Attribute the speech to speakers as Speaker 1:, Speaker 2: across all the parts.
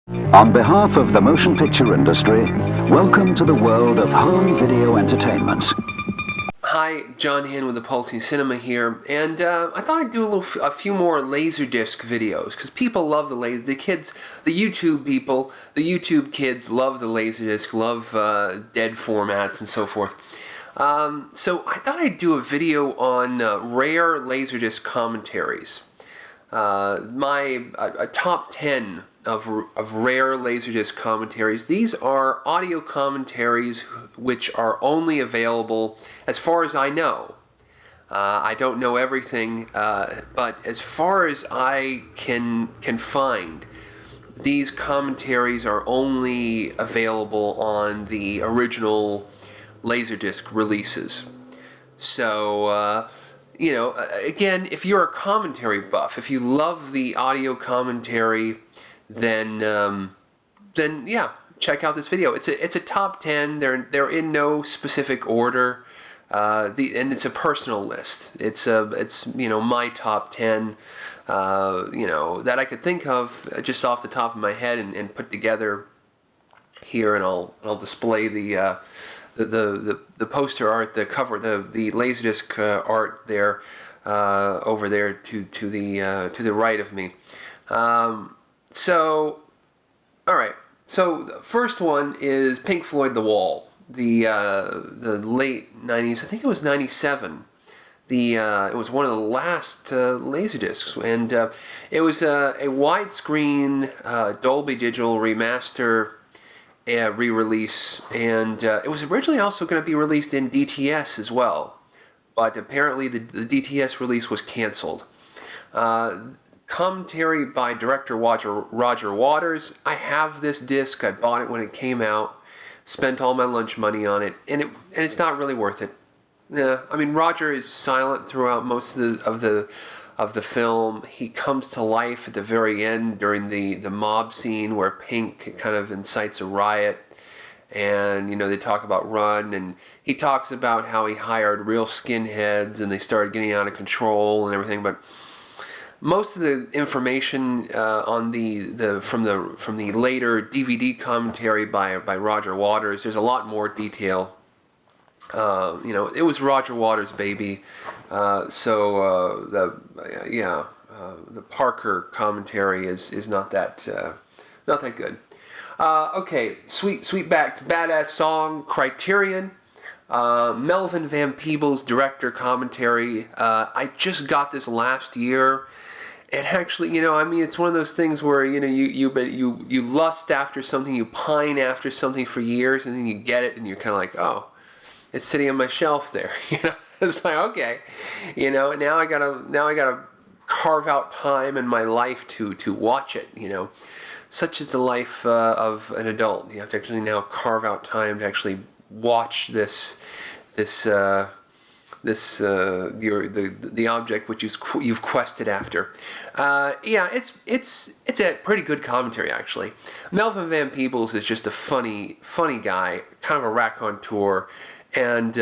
Speaker 1: On behalf of the motion picture industry, welcome to the world of home video entertainment.
Speaker 2: Hi, John Hinn with the Pulsing Cinema here, and I thought I'd do a few more Laserdisc videos, because people love the kids, the YouTube people, the YouTube kids love the Laserdisc, love dead formats and so forth. So I thought I'd do a video on rare Laserdisc commentaries. A top 10 of rare Laserdisc commentaries. These are audio commentaries which are only available, as far as I know. I don't know everything, but as far as I can find, these commentaries are only available on the original Laserdisc releases. So, again, if you're a commentary buff, if you love the audio commentary, then yeah, check out this video. It's a top 10. They're in no specific order, and it's a personal list. It's my top 10, that I could think of just off the top of my head and put together here, and I'll display the poster art, the cover, the Laserdisc art there, over there to the right of me. So, all right. So the first one is Pink Floyd, The Wall, the late 90s. I think it was 97. It was one of the last Laserdiscs, and it was a widescreen Dolby Digital remaster. Re-release, and it was originally also going to be released in DTS as well, but apparently the DTS release was canceled. Commentary by director Roger Waters. I have this disc. I bought it when it came out, spent all my lunch money on it, and it's not really worth it. Yeah, I mean, Roger is silent throughout most of the film. He comes to life at the very end during the mob scene where Pink kind of incites a riot, and they talk about Run, and he talks about how he hired real skinheads and they started getting out of control and everything. But most of the information on from the later DVD commentary by Roger Waters, there's a lot more detail. It was Roger Waters' baby, so the Parker commentary is not that good. Okay, Sweetback's Badasssss song, Criterion, Melvin Van Peebles director commentary. I just got this last year, and actually, it's one of those things where you lust after something, you pine after something for years, and then you get it, and you're kind of like, oh. It's sitting on my shelf there, It's like, okay, now I gotta carve out time in my life to watch it, Such is the life of an adult. You have to actually now carve out time to actually watch the object which you've quested after. It's a pretty good commentary, actually. Melvin Van Peebles is just a funny guy, kind of a raconteur. And,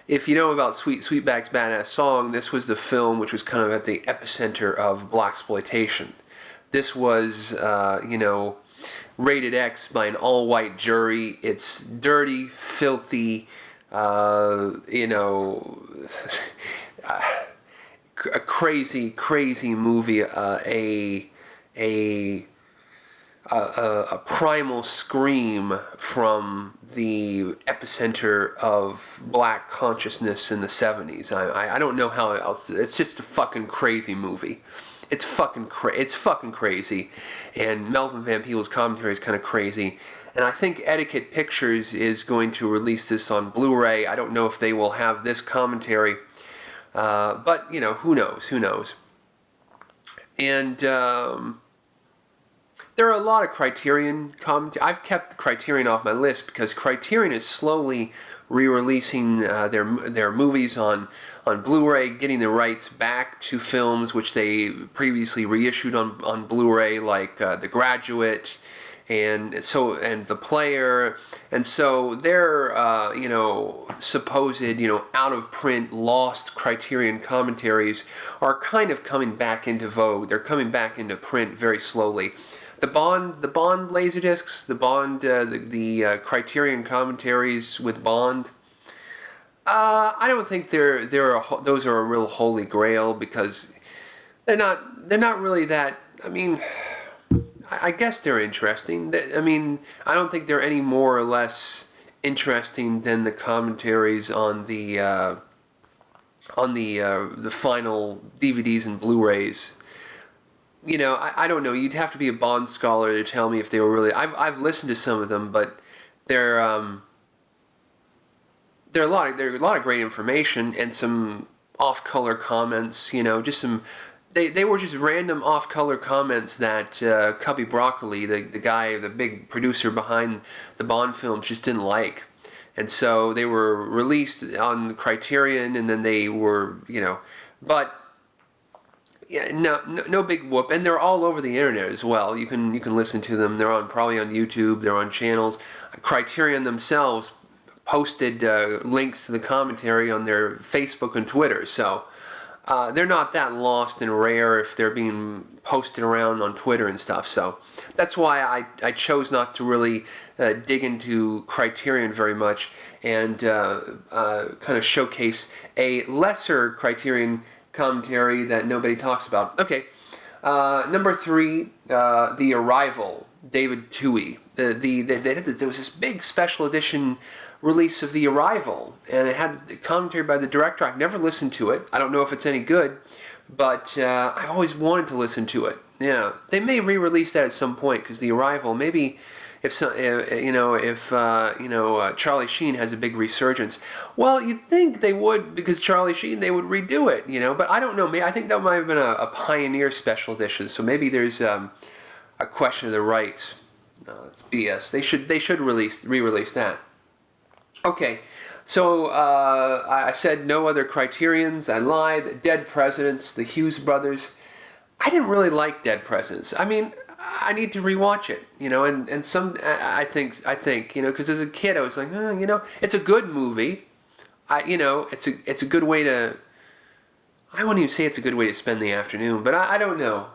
Speaker 2: if you know about Sweetback's Badasssss song, this was the film which was kind of at the epicenter of blaxploitation. This was, rated X by an all-white jury. It's dirty, filthy, a crazy movie, a primal scream from the epicenter of black consciousness in the 70s. I don't know how else. It's just a fucking crazy movie. It's fucking crazy. And Melvin Van Peebles' commentary is kind of crazy. And I think Etiquette Pictures is going to release this on Blu-ray. I don't know if they will have this commentary. But, who knows. And there are a lot of Criterion commentaries. I've kept Criterion off my list because Criterion is slowly re-releasing their movies on Blu-ray, getting the rights back to films which they previously reissued on Blu-ray, like The Graduate and The Player, and so their supposed out of print lost Criterion commentaries are kind of coming back into vogue. They're coming back into print very slowly. the Bond Laserdiscs, the Bond, the Criterion commentaries with Bond. I don't think those are a real holy grail, because they're not really that. I mean, I guess they're interesting. I mean, I don't think they're any more or less interesting than the commentaries on the final DVDs and Blu-rays. You know, I don't know. You'd have to be a Bond scholar to tell me if they were really. I've listened to some of them, but they're a lot of great information and some off-color comments. You know, just some. They were just random off-color comments that Cubby Broccoli, the guy, the big producer behind the Bond films, just didn't like. And so they were released on Criterion, and then they were, but yeah, no big whoop. And they're all over the internet as well. You can listen to them. They're probably on YouTube. They're on channels. Criterion themselves posted links to the commentary on their Facebook and Twitter. So they're not that lost and rare if they're being posted around on Twitter and stuff. So that's why I chose not to really dig into Criterion very much, and kind of showcase a lesser Criterion commentary that nobody talks about. Okay, number 3, The Arrival, David Twohy. There was this big special edition release of The Arrival, and it had commentary by the director. I've never listened to it. I don't know if it's any good, but I always wanted to listen to it. Yeah, they may re-release that at some point, because The Arrival, maybe if Charlie Sheen has a big resurgence. Well, you'd think they would, because Charlie Sheen, they would redo it, but I don't know. Maybe I think that might have been a Pioneer special edition. So maybe there's a question of the rights. No, it's BS. They should re-release that. Okay, so I said no other Criterions. I lied. Dead Presidents, the Hughes Brothers. I didn't really like Dead Presidents. I mean, I need to rewatch it, and some I think, because as a kid I was like, it's a good movie. It's a good way to. I won't even say it's a good way to spend the afternoon, but I don't know.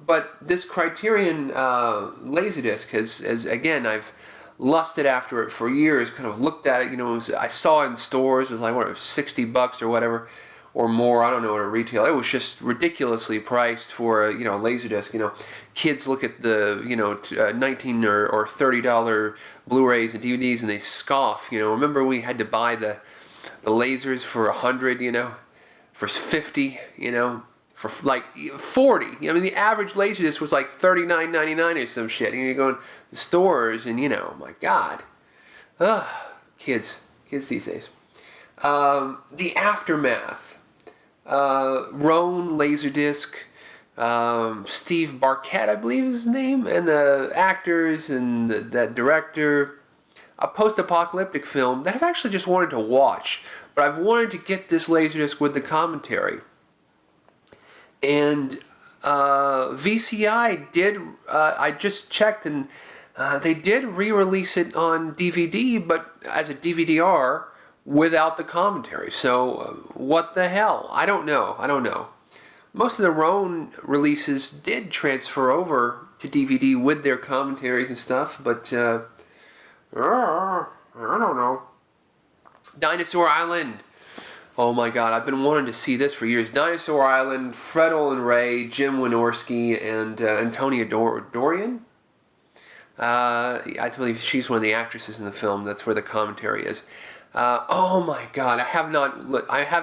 Speaker 2: But this Criterion Laserdisc has again, I've lusted after it for years. Kind of looked at it, I saw it in stores. It was like $60 or whatever. Or more, I don't know what a retail. It was just ridiculously priced for a Laserdisc. Kids look at the $19 or $30 Blu-rays and DVDs and they scoff. Remember we had to buy the lasers for $100, for $50, for like $40. I mean, the average Laserdisc was like $39.99 or some shit. And you go in the stores and my God, kids these days. The Aftermath. Roan Laserdisc, Steve Barquette, I believe is his name, and the actors and that director. A post-apocalyptic film that I've actually just wanted to watch, but I've wanted to get this Laserdisc with the commentary. And VCI did, I just checked, and they did re-release it on DVD, but as a DVD-R, without the commentary. So what the hell? I don't know. Most of the Roan releases did transfer over to DVD with their commentaries and stuff, but I don't know. Dinosaur Island. Oh my God, I've been wanting to see this for years. Dinosaur Island, Olen Ray, Jim Wynorski, and Antonia Dorian. I believe she's one of the actresses in the film. That's where the commentary is. Oh my God, I have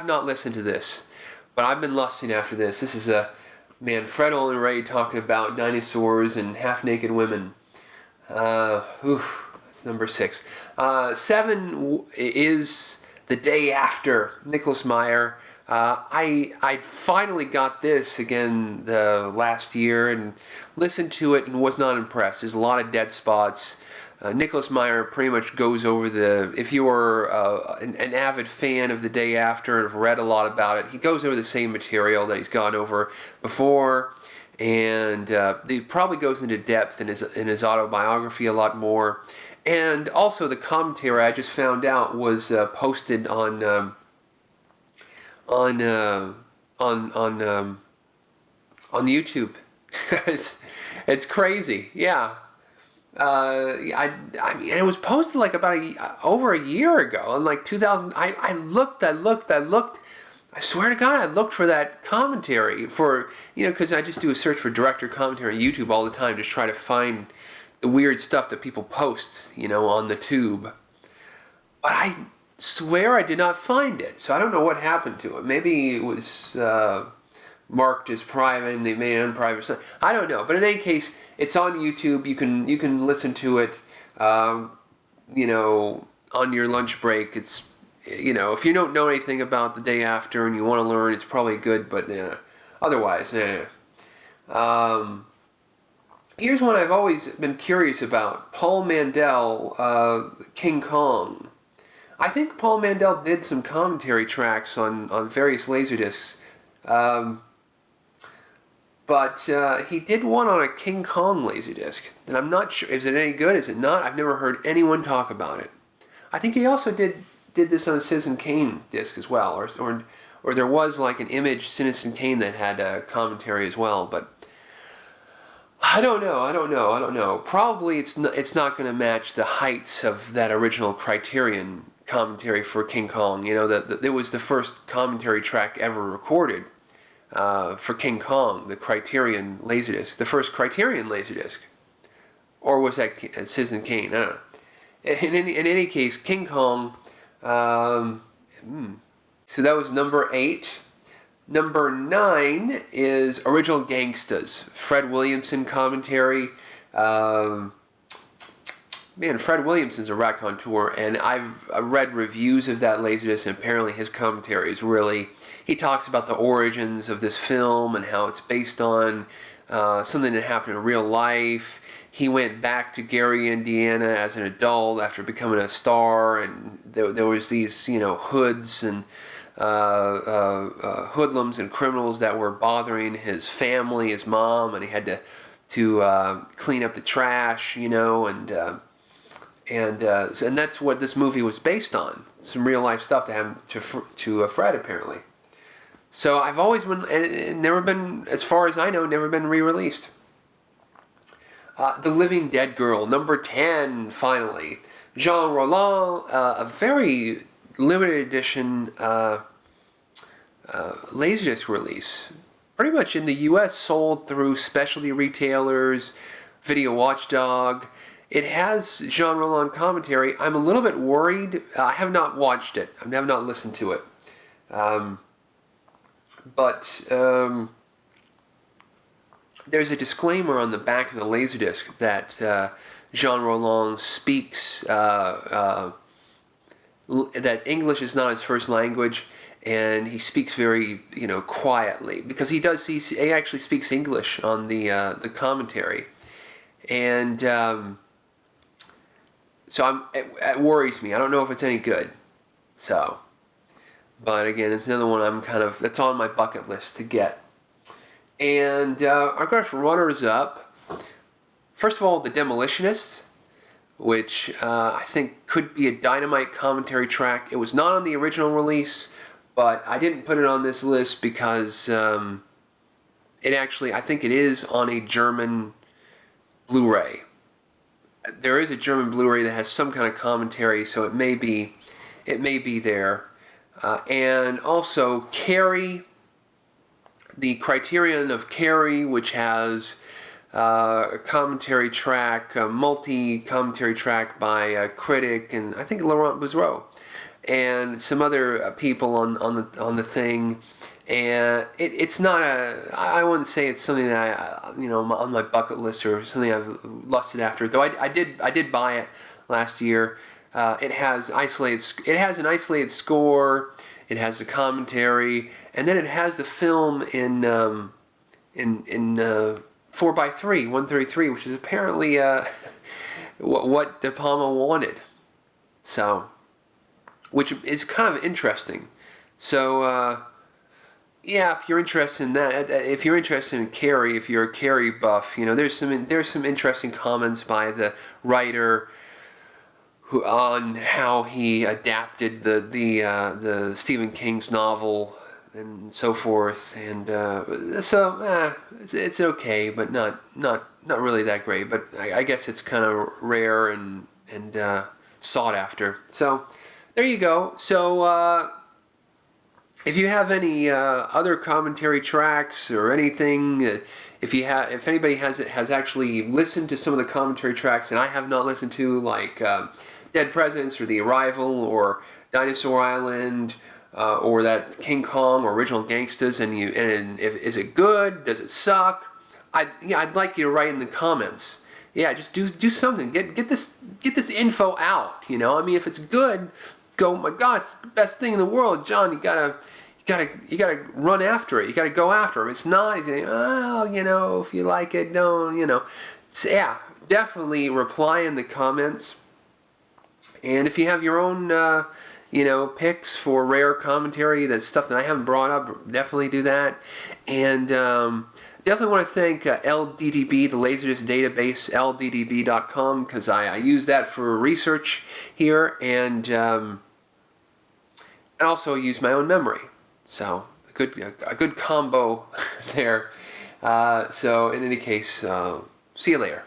Speaker 2: not listened to this, but I've been lusting after this. This is Olen Ray talking about dinosaurs and half-naked women. That's number 6. 7 is The Day After, Nicholas Meyer. I finally got this again the last year and listened to it and was not impressed. There's a lot of dead spots. Nicholas Meyer pretty much goes over if you were an avid fan of The Day After and have read a lot about it, he goes over the same material that he's gone over before, and he probably goes into depth in his autobiography a lot more. And also the commentary I just found out was posted on YouTube. It's crazy. Yeah. I mean, it was posted like about over a year ago, in like 2000. I looked. I swear to God, I looked for that commentary for, because I just do a search for director commentary on YouTube all the time, just try to find the weird stuff that people post, on the tube. But I swear I did not find it, so I don't know what happened to it. Maybe it was marked as private and they made it unprivate. I don't know, but in any case, it's on YouTube. You can listen to it, on your lunch break. It's, if you don't know anything about the day after and you want to learn, it's probably good. But otherwise, here's one I've always been curious about: Paul Mandell, King Kong. I think Paul Mandell did some commentary tracks on various Laserdiscs. But he did one on a King Kong Laserdisc, and I'm not sure, is it any good, is it not? I've never heard anyone talk about it. I think he also did this on a Citizen Kane disc as well, or there was like an Image Citizen Kane that had a commentary as well, but I don't know. Probably it's not going to match the heights of that original Criterion commentary for King Kong. It was the first commentary track ever recorded. For King Kong, the Criterion Laserdisc, the first Criterion Laserdisc, or was that Citizen Kane? I don't know. In any case, King Kong. So that was number 8. Number 9 is Original Gangstas, Fred Williamson commentary. Man, Fred Williamson's a raconteur, and I've read reviews of that Laserdisc, and apparently his commentary is really. He talks about the origins of this film and how it's based on something that happened in real life. He went back to Gary, Indiana as an adult after becoming a star, and there was these, hoods and hoodlums and criminals that were bothering his family, his mom, and he had to clean up the trash, and that's what this movie was based on. Some real life stuff that happened to Fred, apparently. So I've always been, and never been, as far as I know, never been re-released. The Living Dead Girl, number 10, finally. Jean Rollin, a very limited edition Laserdisc release. Pretty much in the U.S. sold through specialty retailers, Video Watchdog. It has Jean Rollin commentary. I'm a little bit worried. I have not watched it. I have not listened to it. But there's a disclaimer on the back of the Laserdisc that Jean Rollin speaks, that English is not his first language, and he speaks very, quietly, because he actually speaks English on the commentary, and so it worries me. I don't know if it's any good, so. But again, it's another one that's on my bucket list to get. And our got runners up. First of all, the Demolitionists, which I think could be a dynamite commentary track. It was not on the original release, but I didn't put it on this list because I think it is on a German Blu-ray. There is a German Blu-ray that has some kind of commentary, so it may be there. And also Carrie, the Criterion of Carrie, which has a commentary track, a multi-commentary track by a critic, and I think Laurent Bouzreau, and some other people on the thing. And it's not I wouldn't say it's something that on my bucket list or something I've lusted after. Though I did buy it last year. It has an isolated score. It has the commentary, and then it has the film in 4:3, 133, which is apparently what De Palma wanted. So, which is kind of interesting. So, yeah, if you're interested in that, if you're interested in Carrie, if you're a Carrie buff, there's some interesting comments by the writer on how he adapted the Stephen King's novel and so forth, and so it's okay, but not not really that great, but I guess it's kind of rare and sought after. So there you go. So if you have any other commentary tracks or anything, if anybody has actually listened to some of the commentary tracks and I have not listened to, like Dead Presidents or The Arrival or Dinosaur Island, or that King Kong or Original Gangstas, is it good? Does it suck? I'd like you to write in the comments. Yeah, just do something. Get this info out. You know, I mean, if it's good, go. My God, it's the best thing in the world, John. You gotta run after it. You gotta go after it. If it's not, you say, oh, you know, if you like it, don't, you know. So, yeah, definitely reply in the comments. And if you have your own, picks for rare commentary, that's stuff that I haven't brought up, definitely do that. And definitely want to thank LDDB, the Laserdisc database, LDDB.com, because I use that for research here, and also use my own memory. So a good combo there. So in any case, see you later.